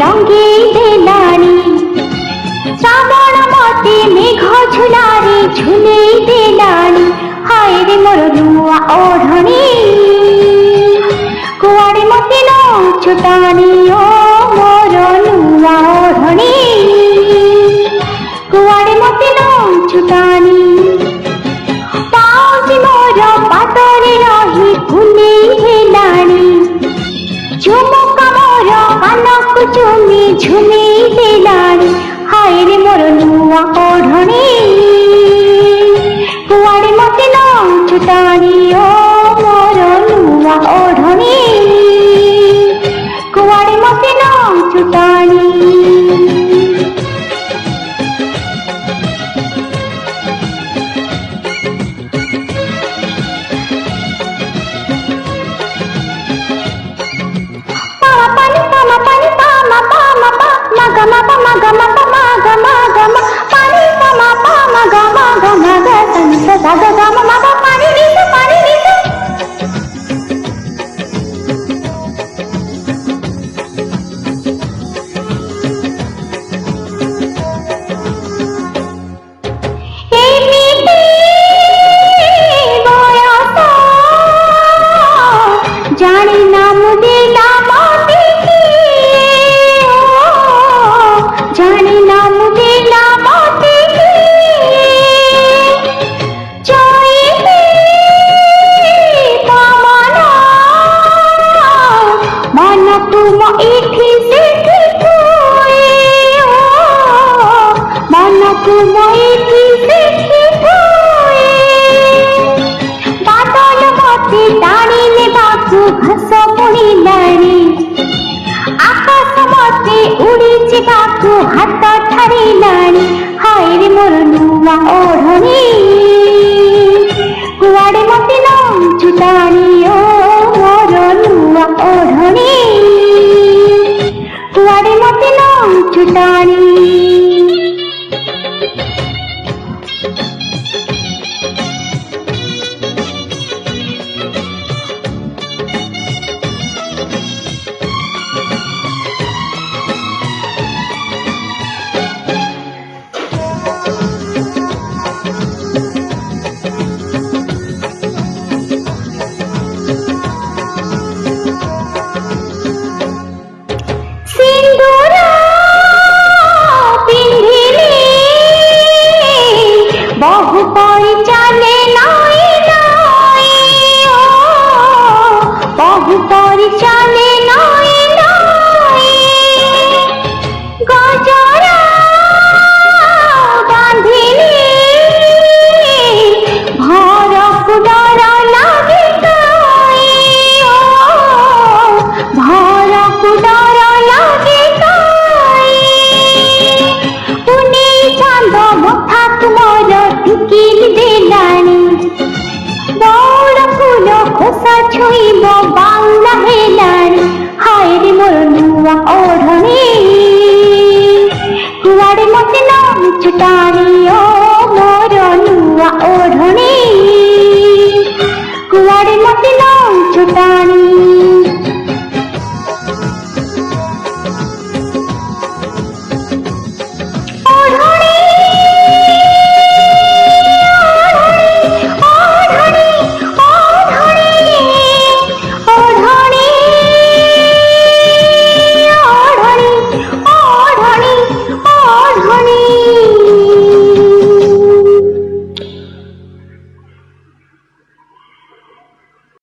रंगी देलानी श्रावण मते मेघ झुलारे झुले देलानी हाय रे मोर नुआ ओढ़णी कुआड़े मते न छुटानी ओ मोर नुआ ओढ़णी कुआड़े मते न छुटानी पाउजी मोर पातरे रही फुले हेलानी झुमुका मोर कानकु चुमी झुमी देलानी हाय रे मोर नुआ ओढ़णी कुआड़े मते न छुटानी ओ मोर नुआ ओढ़णी कुआड़े मते न छुटानी जाने नाम देला मोती जाने नाम देला मोती जाए पामना मन तुम इठी से ठिठुए मन तुम इठी से ठिठुए बादल मते टाणी ने बाकु घास बुणिलाणी आकाश मते उड़ी जिबाकु हाथ ठारिलाणी हाय रे मोर नुआ ओढ़णी।